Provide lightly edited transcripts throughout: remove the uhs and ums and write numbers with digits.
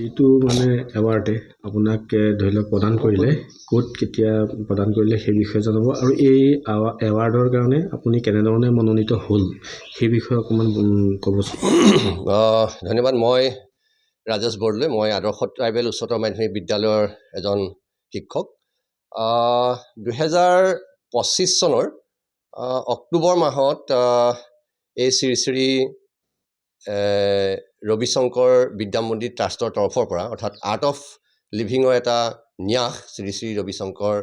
যিটো মানে এৱাৰ্ডে আপোনাক ধৰি লওক প্ৰদান কৰিলে ক'ত কেতিয়া প্ৰদান কৰিলে সেই বিষয়ে জনাব আৰু এই এৱাৰ্ডৰ কাৰণে আপুনি কেনেধৰণে মনোনীত হ'ল সেই বিষয়ে অকণমান ক'বচোন। ধন্যবাদ। মই ৰাজেশ বৰদলৈ, মই আদৰ্শ ট্ৰাইবেল উচ্চতৰ মাধ্যমিক বিদ্যালয়ৰ এজন শিক্ষক। 2025 চনৰ অক্টোবৰ মাহত এই শ্ৰী শ্ৰী ৰবিশংকৰ বিদ্যামন্দিৰ ট্ৰাষ্টৰ তৰফৰ পৰা অৰ্থাৎ আৰ্ট অফ লিভিঙৰ এটা ন্যাস শ্ৰী শ্ৰী ৰবিশংকৰ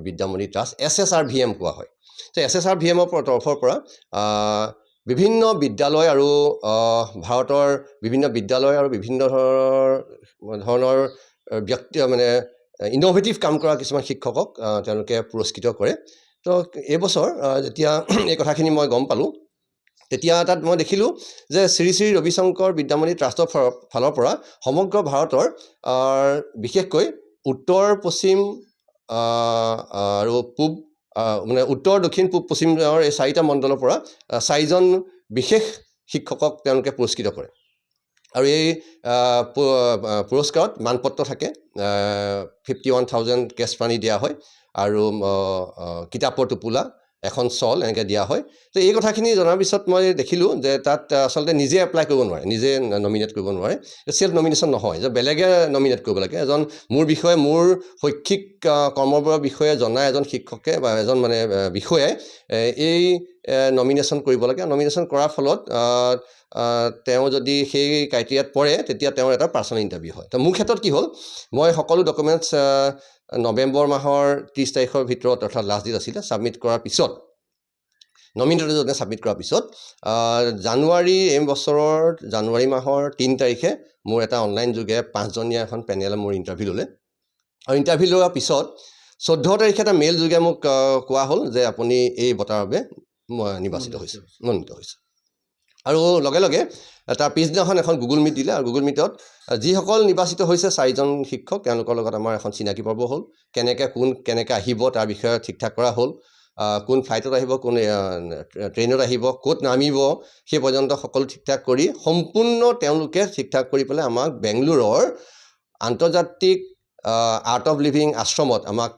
বিদ্যামন্দিৰ ট্ৰাষ্ট SSRVM কোৱা হয়। তো SSRVMৰ তৰফৰ পৰা বিভিন্ন বিদ্যালয় আৰু ভাৰতৰ বিভিন্ন বিদ্যালয় আৰু বিভিন্ন ধৰণৰ ব্যক্তি মানে ইন'ভেটিভ কাম কৰা কিছুমান শিক্ষকক তেওঁলোকে পুৰস্কৃত কৰে। তো এইবছৰ যেতিয়া এই কথাখিনি মই গম পালোঁ, তেতিয়া তাত মই দেখিলোঁ যে শ্ৰী শ্ৰী ৰবিশংকৰ বিদ্যামন্দিৰ ট্ৰাষ্টৰ ফালৰ পৰা সমগ্ৰ ভাৰতৰ বিশেষকৈ উত্তৰ পশ্চিম আৰু পূব মানে উত্তৰ দক্ষিণ পূব পশ্চিমৰ এই 4টা মণ্ডলৰ পৰা 4জন বিশেষ শিক্ষকক তেওঁলোকে পুৰস্কৃত কৰে। আৰু এই পুৰস্কাৰত মানপত্ৰ থাকে, 51,000 কেছ মানি দিয়া হয় আৰু কিতাপৰ টোপোলা, এখন শ্বল এনেকৈ দিয়া হয়। তো এই কথাখিনি জনাৰ পিছত মই দেখিলোঁ যে তাত আচলতে নিজে এপ্লাই কৰিব নোৱাৰে, নিজে নমিনেট কৰিব নোৱাৰে, চেল্ফ নমিনেশ্যন নহয়, যে বেলেগে নমিনেট কৰিব লাগে। এজন মোৰ বিষয়ে মোৰ শৈক্ষিক কৰ্মবোৰৰ বিষয়ে জনা এজন শিক্ষকে বা এজন মানে বিষয়াই এই নমিনেশ্যন কৰিব লাগে। নমিনেশ্যন কৰাৰ ফলত তেওঁ যদি সেই ক্ৰাইটেৰিয়াত পৰে তেতিয়া তেওঁৰ এটা পাৰ্চনেল ইণ্টাৰভিউ হয়। তো মোৰ ক্ষেত্ৰত কি হ'ল, মই সকলো ডকুমেণ্টছ নৱেম্বৰ মাহৰ 30 তাৰিখৰ ভিতৰত অৰ্থাৎ লাষ্ট ডেট আছিলে ছাবমিট কৰাৰ পিছত, নমিনেটজনে ছাবমিট কৰাৰ পিছত এই বছৰৰ জানুৱাৰী মাহৰ 3 তাৰিখে মোৰ এটা অনলাইন যোগে 5জনীয়া এখন পেনেলে মোৰ ইণ্টাৰভিউ ল'লে। আৰু ইণ্টাৰভিউ লোৱাৰ পিছত 14 তাৰিখে এটা মেইল যোগে মোক কোৱা হ'ল যে আপুনি এই বঁটাৰ বাবে মনোনীত হৈছে। আৰু লগে লগে তাৰ পিছদিনাখন এখন গুগল মিট দিলে। আৰু গুগল মিটত যিসকল নিৰ্বাচিত হৈছে 4জন শিক্ষক, তেওঁলোকৰ লগত আমাৰ এখন চিনাকি পৰ্ব হ'ল। কেনেকৈ আহিব তাৰ বিষয়ে ঠিক ঠাক কৰা হ'ল। কোন ফ্লাইটত আহিব, কোন ট্ৰেইনত আহিব, ক'ত নামিব, সেই পৰ্যন্ত সকলো ঠিক ঠাক কৰি সম্পূৰ্ণ তেওঁলোকে ঠিক ঠাক কৰি পেলাই আমাক বেংগলোৰৰ আন্তৰ্জাতিক আৰ্ট অফ লিভিং আশ্ৰমত আমাক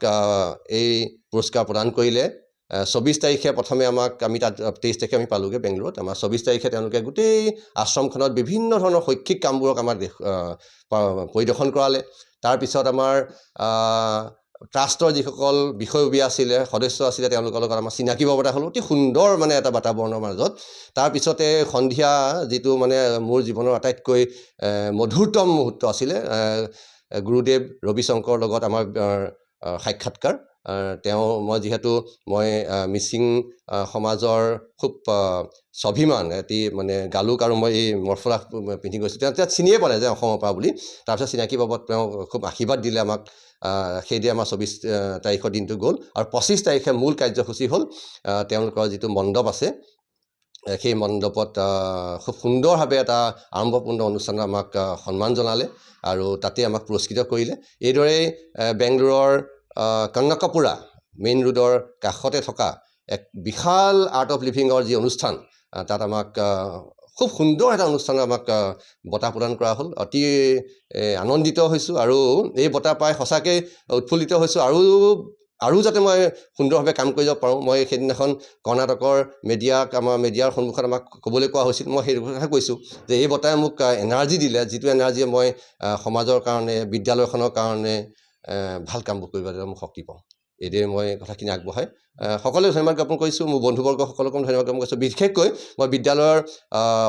এই পুৰস্কাৰ প্ৰদান কৰিলে। 24 তাৰিখে প্ৰথমে আমি তাত 23 তাৰিখে আমি পালোঁগৈ বেংগলোৰত। আমাৰ 24 তাৰিখে তেওঁলোকে গোটেই আশ্ৰমখনত বিভিন্ন ধৰণৰ শৈক্ষিক কামবোৰক আমাক পৰিদৰ্শন কৰালে। তাৰপিছত আমাৰ ট্ৰাষ্টৰ যিসকল বিষয়ববীয়া আছিলে, সদস্য আছিলে, তেওঁলোকৰ লগত আমাৰ চিনাকি পৰ্ব হ'ল অতি সুন্দৰ মানে এটা বাতাবৰণৰ মাজত। তাৰপিছতে সন্ধিয়া যিটো মানে মোৰ জীৱনৰ আটাইতকৈ মধুৰতম মুহূৰ্ত আছিলে, গুৰুদেৱ ৰবিশংকৰ লগত আমাৰ সাক্ষাৎকাৰ। মই যিহেতু মিচিং সমাজৰ খুব স্বাভিমান এটি মানে গালুক আৰু মই এই মৰফলা পিন্ধি গৈছোঁ, তেওঁ চিনিয়ে পালে যে অসমৰ পৰা বুলি। তাৰপিছত চিনাকি বাবদ তেওঁ খুব আশীৰ্বাদ দিলে আমাক। সেইদৰে আমাৰ 24 তাৰিখৰ দিনটো গ'ল। আৰু 25 তাৰিখে মূল কাৰ্যসূচী হ'ল তেওঁলোকৰ যিটো মণ্ডপ আছে, সেই মণ্ডপত খুব সুন্দৰভাৱে এটা আৰম্ভপূৰ্ণ অনুষ্ঠানত আমাক সন্মান জনালে আৰু তাতে আমাক পুৰস্কৃত কৰিলে। এইদৰেই বেংগলোৰৰ কনকাপুৰা মেইন ৰোডৰ কাষতে থকা এক বিশাল আৰ্ট অফ লিভিঙৰ যি অনুষ্ঠান, তাত আমাক খুব সুন্দৰ এটা অনুষ্ঠানত আমাক বঁটা প্ৰদান কৰা হ'ল। অতি আনন্দিত হৈছোঁ আৰু এই বঁটা পাই সঁচাকৈ উৎফুল্লিত হৈছোঁ। আৰু যাতে মই সুন্দৰভাৱে কাম কৰি যাব পাৰোঁ। মই সেইদিনাখন কৰ্ণাটকৰ আমাৰ মিডিয়াৰ সন্মুখত আমাক ক'বলৈ কোৱা হৈছিল। মই সেইটো কথা কৈছোঁ যে এই বঁটাই মোক এনাৰ্জি দিলে, যিটো এনাৰ্জিয়ে মই সমাজৰ কাৰণে, বিদ্যালয়খনৰ কাৰণে ভাল কামবোৰ কৰিবলৈ মই শক্তি পাওঁ। এইদৰে মই কথাখিনি আগবঢ়াই সকলোৱে ধন্যবাদ জ্ঞাপন কৰিছোঁ। মোৰ বন্ধুবৰ্গসকলকো ধন্যবাদ জ্ঞাপন কৰিছোঁ। বিশেষকৈ মই বিদ্যালয়ৰ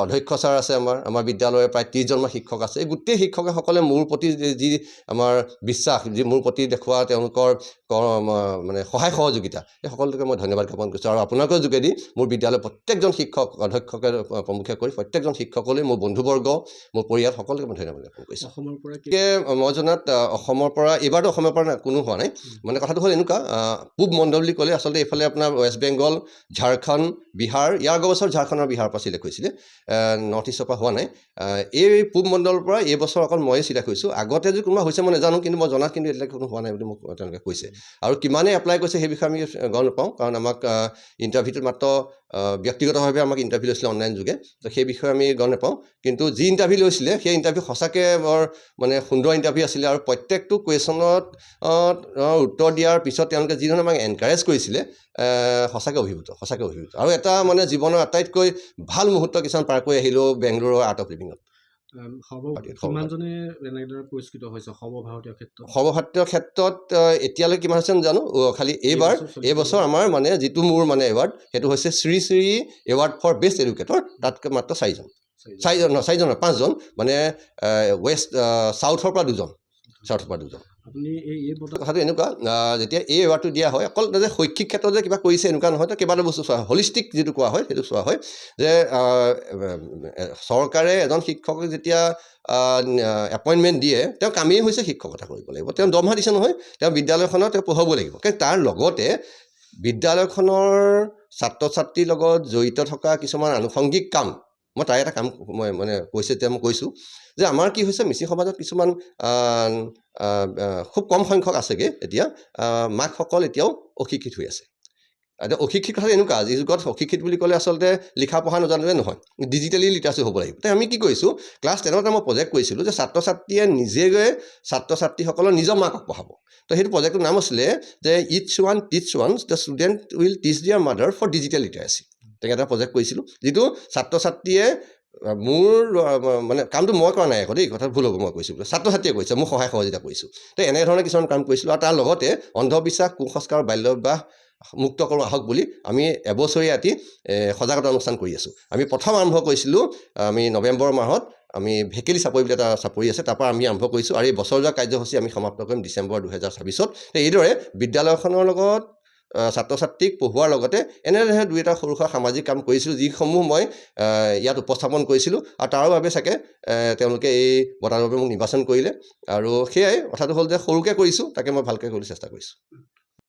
অধ্যক্ষ ছাৰ আছে, আমাৰ বিদ্যালয়ৰ প্ৰায় 30জনমান শিক্ষক আছে। এই গোটেই শিক্ষকসকলে মোৰ প্ৰতি যি আমাৰ বিশ্বাস, যি মোৰ প্ৰতি দেখুওৱা তেওঁলোকৰ মানে সহায় সহযোগিতা, এই সকলোকে মই ধন্যবাদ জ্ঞাপন কৰিছোঁ। আৰু আপোনালোকৰ যোগেদি মোৰ বিদ্যালয়ৰ প্ৰত্যেকজন শিক্ষক, অধ্যক্ষকে প্ৰমুখে কৰি প্ৰত্যেকজন শিক্ষকলৈ, মোৰ বন্ধুবৰ্গ, মোৰ পৰিয়াল সকলোকে মই ধন্যবাদ জ্ঞাপন কৰিছোঁ। অসমৰ পৰা মই জনাত অসমৰ পৰা এইবাৰতো অসমৰ পৰা কোনো হোৱা নাই। মানে কথাটো হ'ল এনেকুৱা, পূব মণ্ডল বুলি ক'লে আচলতে এইফালে আপোনাৰ ৱেষ্ট বেংগল, ঝাৰখণ্ড, বিহাৰ, ইয়াৰ আগৰ বছৰ ঝাৰখণ্ড আৰু বিহাৰৰ পৰা চিলেক্ট হৈছিলে, নৰ্থ ইষ্টৰ পৰা হোৱা নাই। এই পূব মণ্ডলৰ পৰা এইবছৰ অকল ময়ে চিলেক্ট হৈছোঁ। আগতে যদি কোনোবা হৈছে মই নাজানো, কিন্তু মই জনাত কিন্তু এতিয়ালৈকে কোনো হোৱা নাই বুলি মোক তেওঁলোকে কৈছে। আৰু কিমানে এপ্লাই কৰিছে সেই বিষয়ে আমি গম নাপাওঁ, কাৰণ আমাক ইণ্টাৰভিউটোত মাত্ৰ ব্যক্তিগতভাৱে আমাক ইণ্টাৰভিউ লৈছিলে অনলাইন যোগে তো সেই বিষয়ে আমি গম নাপাওঁ কিন্তু যি ইণ্টাৰভিউ লৈছিলে সেই ইণ্টাৰভিউ সঁচাকৈ বৰ মানে সুন্দৰ ইণ্টাৰভিউ আছিলে আৰু প্ৰত্যেকটো কুৱেশ্যনত উত্তৰ দিয়াৰ পিছত তেওঁলোকে যিধৰণে আমাক এনকাৰেজ কৰিছিলে সঁচাকৈ অভিভূত আৰু এটা মানে জীৱনৰ আটাইতকৈ ভাল মুহূৰ্ত কিছুমান পাৰ কৰি আহিলোঁ বেংগলোৰৰ আৰ্ট অফ লিভিঙত কিমানজনে এনেদৰে পুৰস্কৃত হৈছে সৰ্বভাৰতীয় ক্ষেত্ৰত এতিয়ালৈ কিমান হৈছে জানো খালি এইবছৰ আমাৰ মানে যিটো মোৰ মানে এৱাৰ্ড সেইটো হৈছে Shri Shri award for best educator তাতকৈ মাত্ৰ পাঁচজন মানে চাউথৰ পৰা দুজন আপুনি কথাটো এনেকুৱা যেতিয়া এই এৱাৰ্ডটো দিয়া হয় অকল যে শৈক্ষিক ক্ষেত্ৰত যে কিবা কৰিছে এনেকুৱা নহয় তো কেইবাটা বস্তু চোৱা হয় হলিষ্টিক যিটো কোৱা হয় সেইটো চোৱা হয় যে চৰকাৰে এজন শিক্ষকক যেতিয়া এপইণ্টমেণ্ট দিয়ে তেওঁ কামেই হৈছে শিক্ষকতা কৰিব লাগিব তেওঁ দৰমহা দিছে নহয় তেওঁ বিদ্যালয়খনত তেওঁ পঢ়াব লাগিব কিন্তু তাৰ লগতে বিদ্যালয়খনৰ ছাত্ৰ ছাত্ৰীৰ লগত জড়িত থকা কিছুমান আনুষংগিক কাম মই তাৰে এটা কাম মই মানে কৈছোঁ যে আমাৰ কি হৈছে মিচিং সমাজত কিছুমান খুব কম সংখ্যক আছেগৈ এতিয়া মাকসকল এতিয়াও অশিক্ষিত হৈ আছে এতিয়া অশিক্ষিত কথাটো এনেকুৱা আজিৰ যুগত অশিক্ষিত বুলি ক'লে আচলতে লিখা পঢ়া নজানিলে নহয় ডিজিটেলি লিটাৰেচি হ'ব লাগিব তাই আমি কি কৰিছোঁ ক্লাছ 10ত মই প্ৰজেক্ট কৰিছিলোঁ যে ছাত্ৰ ছাত্ৰীয়ে নিজে গৈ ছাত্ৰ ছাত্ৰীসকলৰ নিজৰ মাকক পঢ়াব তো সেইটো প্ৰজেক্টটোৰ নাম আছিলে যে ইটছ ওৱান টিচ ওৱান দ্য ষ্টুডেণ্ট উইল টিচ দিয়াৰ মাদাৰ ফৰ ডিজিটেল লিটাৰেচি তেনেকৈ এটা প্ৰজেক্ট কৰিছিলোঁ যিটো ছাত্ৰ ছাত্ৰীয়ে মোৰ মানে কামটো মই কৰা নাই আকৌ দেই কথাটো ভুল হ'ব মই কৈছোঁ ছাত্ৰ ছাত্ৰীয়ে কৰিছে মোক সহায় সহযোগিতা কৰিছোঁ তো এনেধৰণে কিছুমান কাম কৰিছিলোঁ আৰু তাৰ লগতে অন্ধবিশ্বাস কুসংস্কাৰ বাল্যবিবাহ মুক্ত কৰোঁ আহক বুলি আমি এবছৰীয়া এটি সজাগতা অনুষ্ঠান কৰি আছোঁ আমি প্ৰথম আৰম্ভ কৰিছিলোঁ আমি নৱেম্বৰ মাহত আমি ভেকেলি চাপৰি বুলি এটা চাপৰি আছে তাৰপৰা আমি আৰম্ভ কৰিছোঁ আৰু এই বছৰজোৰা কাৰ্যসূচী আমি সমাপ্ত কৰিম ডিচেম্বৰ 2024 এইদৰে বিদ্যালয়খনৰ লগত ছাত্ৰ ছাত্ৰীক পঢ়োৱাৰ লগতে এনেধৰণে দুই এটা সৰু সুৰা সামাজিক কাম কৰিছিলোঁ যিসমূহ মই ইয়াত উপস্থাপন কৰিছিলোঁ আৰু তাৰ বাবে চাগে তেওঁলোকে এই বঁটাৰ বাবে মোক নিৰ্বাচন কৰিলে আৰু সেয়াই কথাটো হ'ল যে সৰুকৈ কৰিছোঁ তাকে মই ভালকৈ কৰিবলৈ চেষ্টা কৰিছোঁ